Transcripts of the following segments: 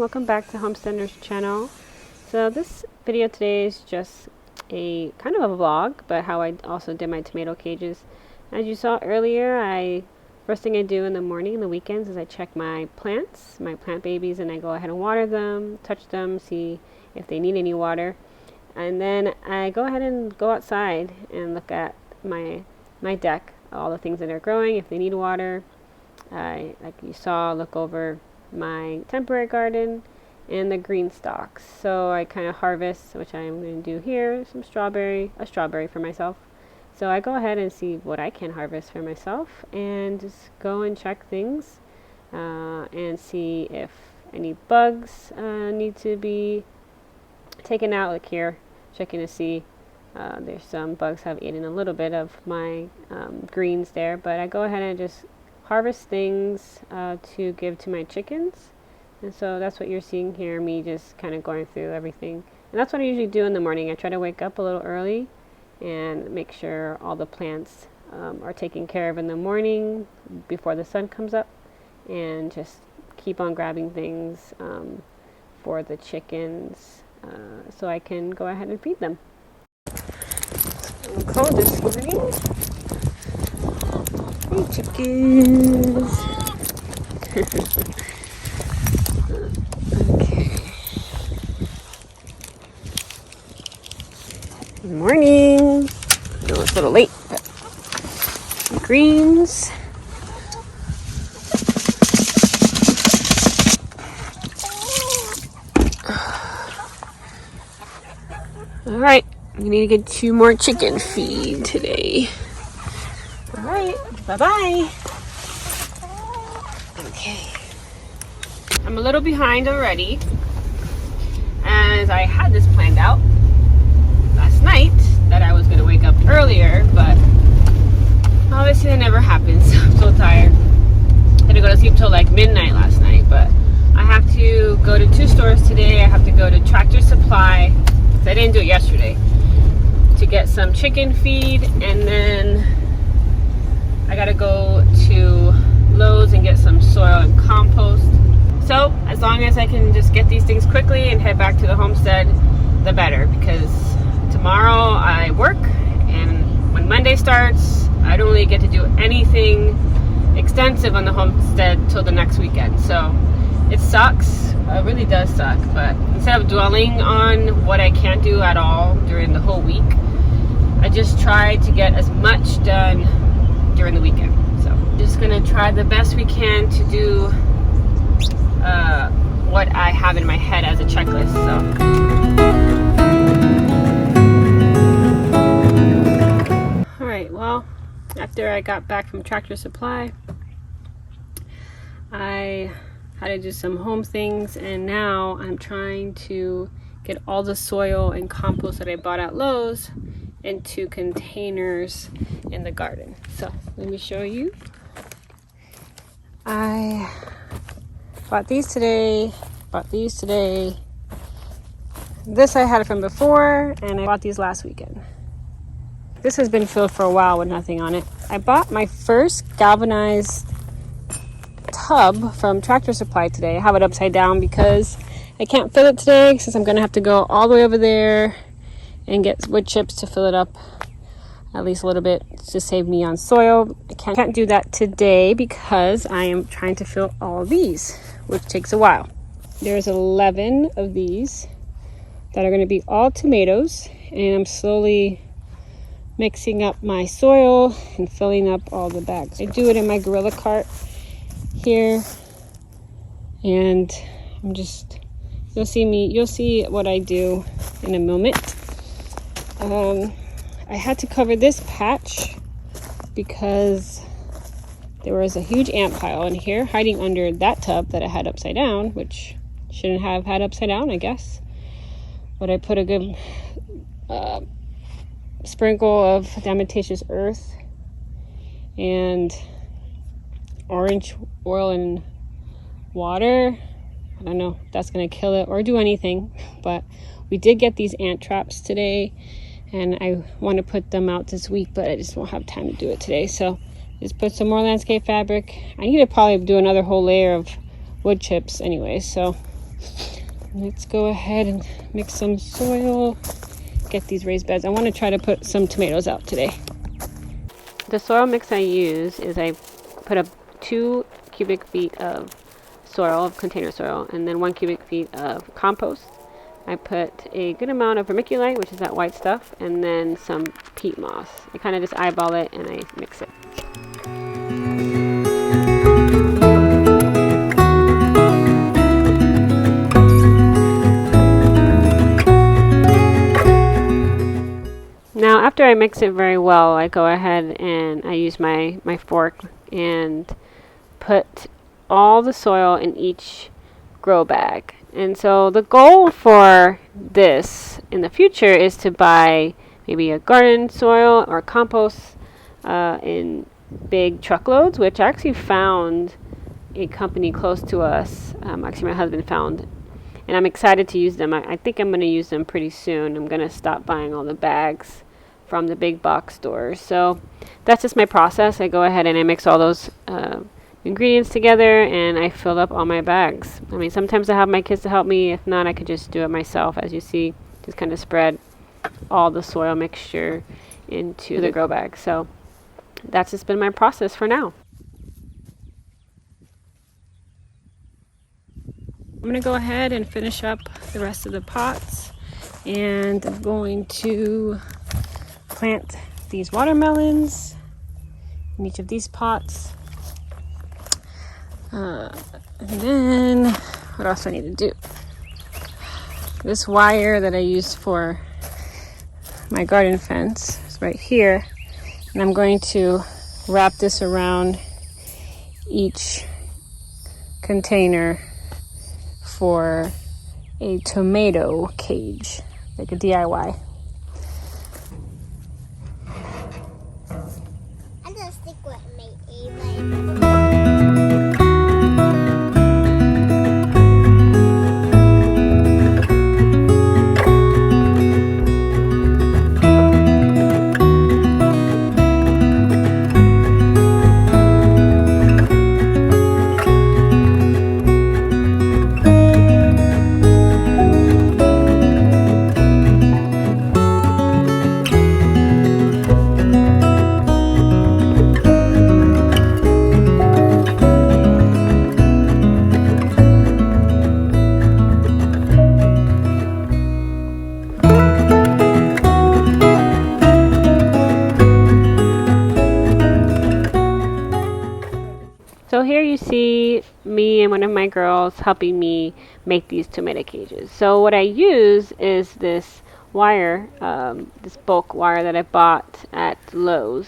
welcome back to Homestead channel. So this video today is just a kind of a vlog, but how I also did my tomato cages. As you saw earlier, first thing I do in the morning and the weekends is I check my plants, my plant babies, and I go ahead and water them, touch them, see if they need any water. And then I go ahead and go outside and look at my deck, all the things that are growing, if they need water. I, like you saw, look over my temporary garden and the green stalks. So I kind of harvest, which I'm going to do here, a strawberry for myself. So I go ahead and see what I can harvest for myself and just go and check things and see if any bugs need to be taken out. Like here, checking to see there's some bugs have eaten a little bit of my greens there, but I go ahead and just harvest things to give to my chickens. And so that's what you're seeing here, me just kind of going through everything. And that's what I usually do in the morning. I try to wake up a little early and make sure all the plants are taken care of in the morning before the sun comes up, and just keep on grabbing things for the chickens so I can go ahead and feed them. I'm cold this morning. Hey chickens. Okay. Good morning. I know it's a little late, but some greens. All right, we need to get 2 more chicken feed today. All right, bye-bye. Okay. I'm a little behind already, as I had this planned out last night that I was going to wake up earlier, but obviously that never happened, so I'm so tired. I had to go to sleep till like midnight last night, but I have to go to 2 stores today. I have to go to Tractor Supply, because I didn't do it yesterday, to get some chicken feed, and then I gotta go to Lowe's and get some soil and compost. So as long as I can just get these things quickly and head back to the homestead, the better, because tomorrow I work, and when Monday starts, I don't really get to do anything extensive on the homestead till the next weekend. So it sucks, it really does suck, but instead of dwelling on what I can't do at all during the whole week, I just try to get as much done during the weekend. So just gonna try the best we can to do what I have in my head as a checklist. So alright, well, after I got back from Tractor Supply, I had to do some home things, and now I'm trying to get all the soil and compost that I bought at Lowe's into containers in the garden. So let me show you. I bought these today, This I had from before, and I bought these last weekend. This has been filled for a while with nothing on it. I bought my first galvanized tub from Tractor Supply today. I have it upside down because I can't fill it today, since I'm gonna have to go all the way over there and get wood chips to fill it up at least a little bit to save me on soil. I can't do that today because I am trying to fill all of these, which takes a while. There's 11 of these that are going to be all tomatoes, and I'm slowly mixing up my soil and filling up all the bags. I do it in my Gorilla cart here, and you'll see what I do in a moment. I had to cover this patch because there was a huge ant pile in here hiding under that tub that I had upside down, which shouldn't have had upside down, I guess. But I put a good sprinkle of diatomaceous earth and orange oil and water. I don't know if that's going to kill it or do anything, but we did get these ant traps today, and I want to put them out this week, but I just won't have time to do it today. So just put some more landscape fabric. I need to probably do another whole layer of wood chips anyway, so Let's go ahead and mix some soil, get these raised beds. I want to try to put some tomatoes out today. The soil mix I use is I put up 2 cubic feet of soil, of container soil, and then 1 cubic feet of compost. I put a good amount of vermiculite, which is that white stuff, and then some peat moss. I kind of just eyeball it and I mix it. Now after I mix it very well, I go ahead and I use my fork and put all the soil in each grow bag. And so the goal for this in the future is to buy maybe a garden soil or compost in big truckloads, which I actually found a company close to us. Actually, my husband found, and I'm excited to use them. I think I'm going to use them pretty soon. I'm going to stop buying all the bags from the big box stores. So that's just my process. I go ahead and I mix all those ingredients together and I fill up all my bags. I mean, sometimes I have my kids to help me. If not, I could just do it myself. As you see, just kind of spread all the soil mixture into the grow bag. So that's just been my process for now. I'm going to go ahead and finish up the rest of the pots, and I'm going to plant these watermelons in each of these pots. And then what else do I need to do? This wire that I used for my garden fence is right here, and I'm going to wrap this around each container for a tomato cage, like a DIY. I'm gonna stick with me, So here you see me and one of my girls helping me make these tomato cages. So what I use is this wire, this bulk wire that I bought at Lowe's,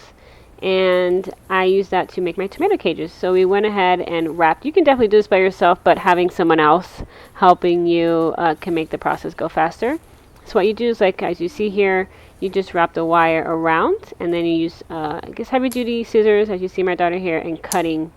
and I use that to make my tomato cages. So we went ahead and wrapped. You can definitely do this by yourself, but having someone else helping you can make the process go faster. So what you do is, like as you see here, you just wrap the wire around, and then you use I guess heavy duty scissors, as you see my daughter here, and cutting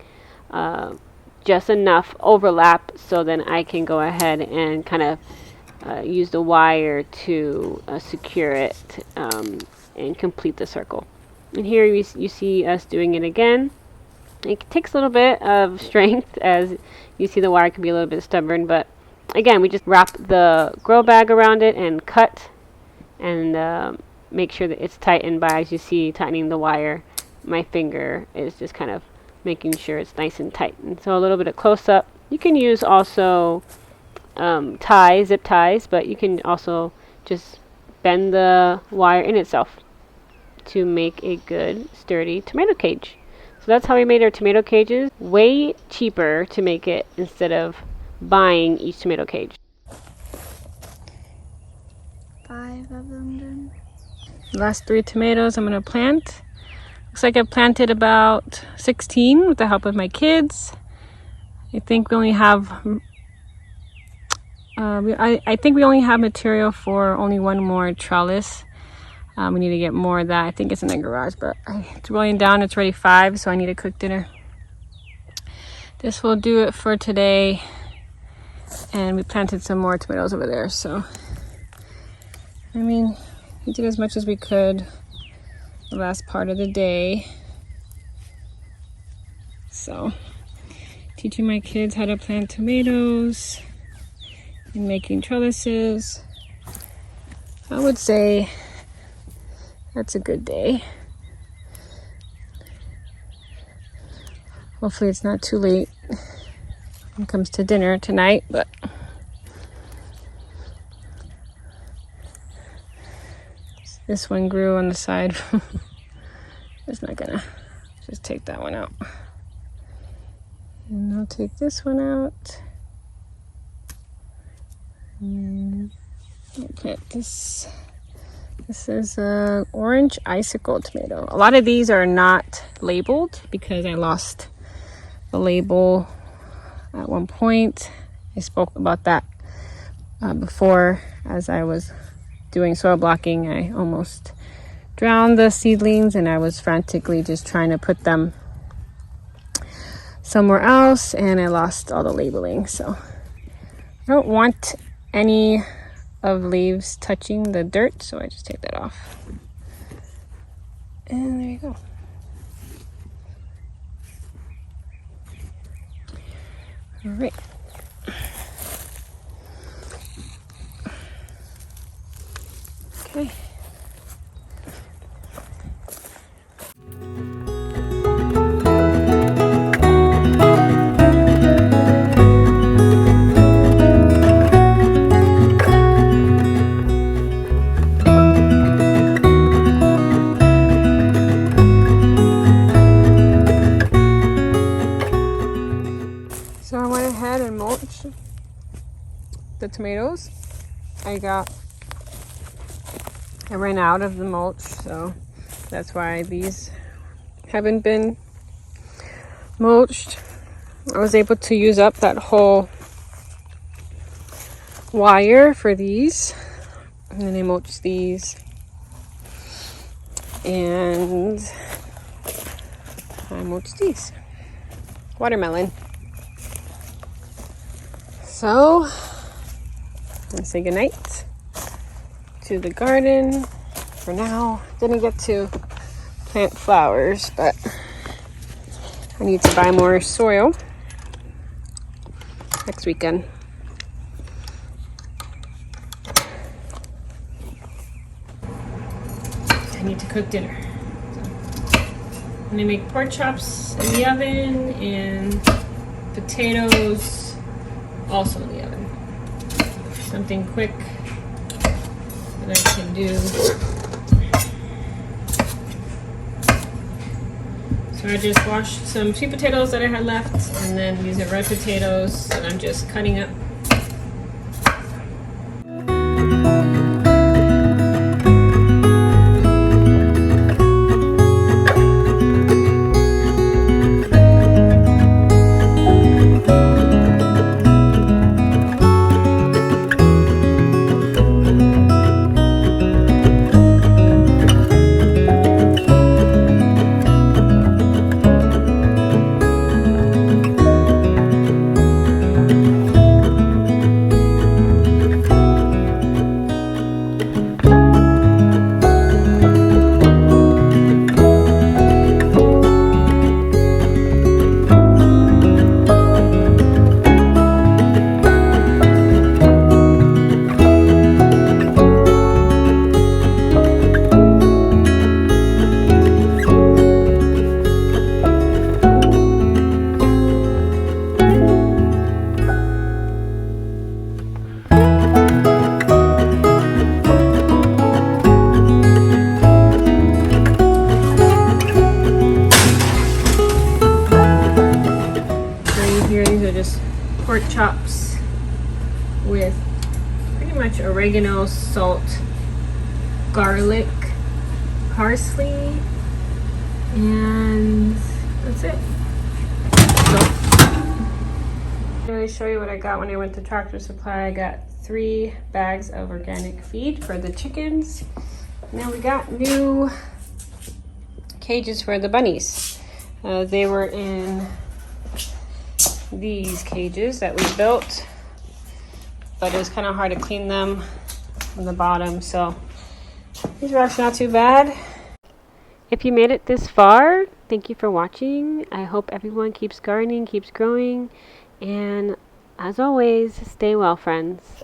just enough overlap so then I can go ahead and kind of use the wire to secure it and complete the circle. And here you see us doing it again. It takes a little bit of strength, as you see the wire can be a little bit stubborn, but again, we just wrap the grow bag around it and cut and make sure that it's tightened by, as you see, tightening the wire. My finger is just kind of making sure it's nice and tight. And so a little bit of close-up. You can use also zip ties, but you can also just bend the wire in itself to make a good, sturdy tomato cage. So that's how we made our tomato cages. Way cheaper to make it instead of buying each tomato cage. 5 of them done. The last 3 tomatoes I'm going to plant. Looks like I've planted about 16 with the help of my kids. I think we only have I think we only have material for only one more trellis. We need to get more of that. I think it's in the garage, but it's rolling down. It's already 5, so I need to cook dinner. This will do it for today. And we planted some more tomatoes over there. So, I mean, we did as much as we could the last part of the day. So, teaching my kids how to plant tomatoes and making trellises. I would say that's a good day. Hopefully it's not too late when it comes to dinner tonight, but this one grew on the side. It's not gonna, just take that one out. And I'll take this one out. And I'll plant this. This is a orange icicle tomato. A lot of these are not labeled because I lost the label at one point. I spoke about that before as I was doing soil blocking. I almost drowned the seedlings and I was frantically just trying to put them somewhere else and I lost all the labeling. So I don't want any of leaves touching the dirt, so I just take that off. And there you go. All right. Okay. So I went ahead and mulched the tomatoes. I ran out of the mulch, so that's why these haven't been mulched. I was able to use up that whole wire for these, and then I mulched these, and I mulched these. Watermelon. So, I'm gonna say goodnight to the garden for now. Didn't get to plant flowers, but I need to buy more soil next weekend. I need to cook dinner. So, I'm gonna make pork chops in the oven and potatoes also in the oven. Something quick that I can do. So I just washed some sweet potatoes that I had left, and then these are red potatoes that I'm just cutting up. Pork chops with pretty much oregano, salt, garlic, parsley, and that's it. So, I'm going to show you what I got when I went to Tractor Supply. I got 3 bags of organic feed for the chickens. Now we got new cages for the bunnies. They were in these cages that we built, but it was kind of hard to clean them from the bottom, so these are actually not too bad. If you made it this far, thank you for watching. I hope everyone keeps gardening, keeps growing, and As always, stay well, friends.